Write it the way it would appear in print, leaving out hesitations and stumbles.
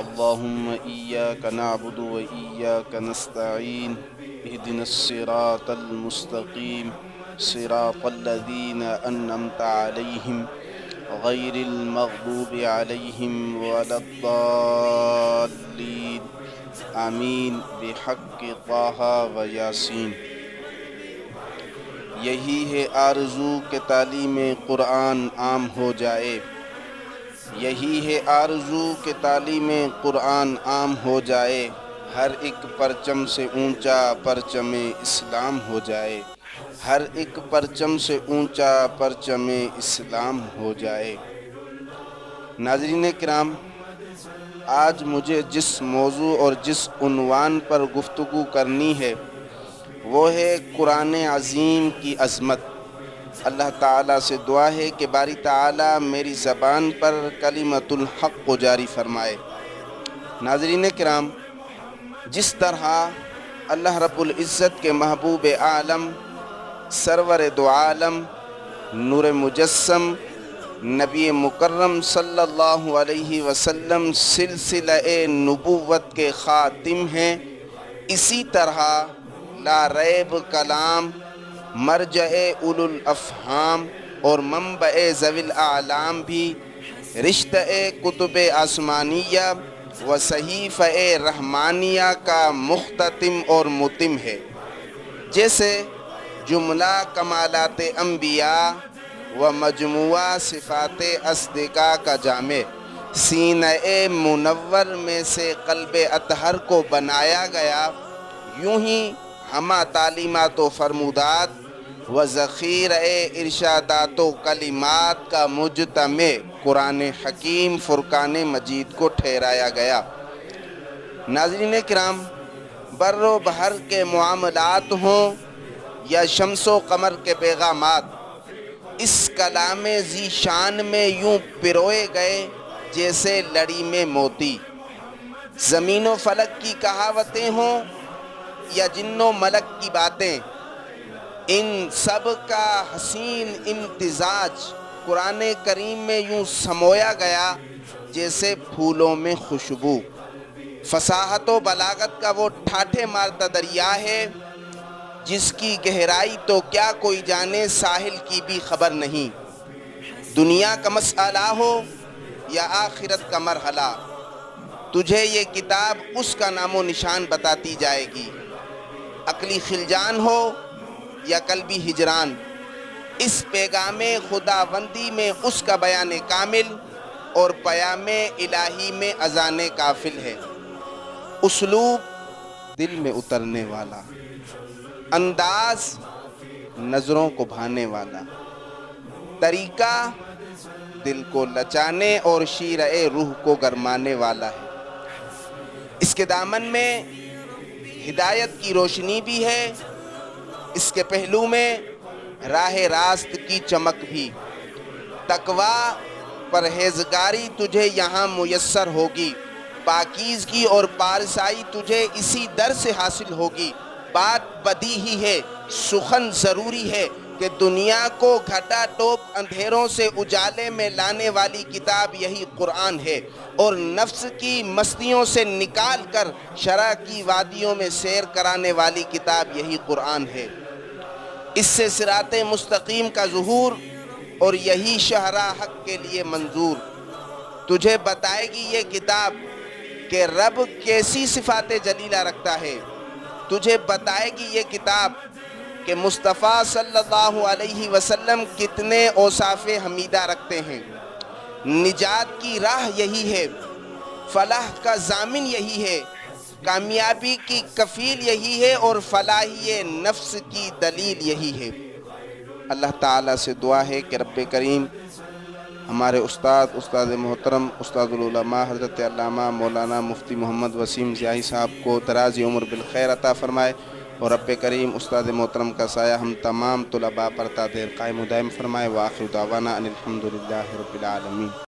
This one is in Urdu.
اللهم إياك نعبد وإياك نستعين اهدنا الصراط المستقيم صراط الذين أنعمت عليهم غير المغضوب عليهم ولا الضالين آمین بحق طٰہٰ و یاسین۔ یہی ہے آرزو کہ تعلیم قرآن عام ہو جائے، یہی ہے آرزو کہ تعلیم قرآن عام ہو جائے، ہر ایک پرچم سے اونچا پرچم اسلام ہو جائے، ہر ایک پرچم سے اونچا پرچم اسلام ہو جائے۔ ناظرین کرام، آج مجھے جس موضوع اور جس عنوان پر گفتگو کرنی ہے وہ ہے قرآن عظیم کی عظمت۔ اللہ تعالیٰ سے دعا ہے کہ باری تعالیٰ میری زبان پر کلمۃ الحق کو جاری فرمائے۔ ناظرین کرام، جس طرح اللہ رب العزت کے محبوب عالم، سرور دو عالم، نور مجسم، نبی مکرم صلی اللہ علیہ وسلم سلسلہ نبوت کے خاتم ہیں، اسی طرح لا ریب کلام، مرجع اولو الافہام اور منبع ذوی الاعلام بھی رشتہ کتب آسمانیہ و صحیفہ رحمانیہ کا مختتم اور متم ہے۔ جیسے جملہ کمالات انبیاء و مجموعہ صفات اصدقاء کا جامع، سینہ منور میں سے قلب اطہر کو بنایا گیا، یوں ہی ہمہ تعلیمات و فرمودات و ذخیرہ ارشادات و کلمات کا مجتمع قرآن حکیم فرقان مجید کو ٹھہرایا گیا۔ ناظرین کرام، بر و بحر کے معاملات ہوں یا شمس و قمر کے پیغامات، اس کلام ذی شان میں یوں پروئے گئے جیسے لڑی میں موتی۔ زمین و فلک کی کہاوتیں ہوں یا جن و ملک کی باتیں، ان سب کا حسین امتزاج قرآن کریم میں یوں سمویا گیا جیسے پھولوں میں خوشبو۔ فصاحت و بلاغت کا وہ ٹھاٹھے مارتا دریا ہے جس کی گہرائی تو کیا کوئی جانے، ساحل کی بھی خبر نہیں۔ دنیا کا مسئلہ ہو یا آخرت کا مرحلہ، تجھے یہ کتاب اس کا نام و نشان بتاتی جائے گی۔ عقلی خلجان ہو یا قلبی ہجران، اس پیغام خداوندی میں اس کا بیان کامل اور پیام الہی میں اذان کافل ہے۔ اسلوب دل میں اترنے والا، انداز نظروں کو بھانے والا، طریقہ دل کو لچانے اور شیرہ روح کو گرمانے والا ہے۔ اس کے دامن میں ہدایت کی روشنی بھی ہے، اس کے پہلو میں راہ راست کی چمک بھی۔ تقویٰ پرہیزگاری تجھے یہاں میسر ہوگی، پاکیزگی اور پارسائی تجھے اسی در سے حاصل ہوگی۔ بات بدیہی ہے، سخن ضروری ہے کہ دنیا کو گھٹا ٹوپ اندھیروں سے اجالے میں لانے والی کتاب یہی قرآن ہے، اور نفس کی مستیوں سے نکال کر شرع کی وادیوں میں سیر کرانے والی کتاب یہی قرآن ہے۔ اس سے صراط مستقیم کا ظہور اور یہی شہرہ حق کے لیے منظور۔ تجھے بتائے گی یہ کتاب کہ رب کیسی صفات جلیلہ رکھتا ہے، تجھے بتائے گی یہ کتاب کہ مصطفیٰ صلی اللہ علیہ وسلم کتنے اوصاف حمیدہ رکھتے ہیں۔ نجات کی راہ یہی ہے، فلاح کا ضامن یہی ہے، کامیابی کی کفیل یہی ہے، اور فلاحی نفس کی دلیل یہی ہے۔ اللہ تعالیٰ سے دعا ہے کہ رب کریم ہمارے استاد محترم استاد العلماء حضرت علامہ مولانا مفتی محمد وسیم ضیائی صاحب کو دراز عمر بالخیر عطا فرمائے، اور رب کریم استاد محترم کا سایہ ہم تمام طلباء پر تا دیر قائم و دائم فرمائے۔ وآخر دعوانا ان الحمدللہ رب العالمین۔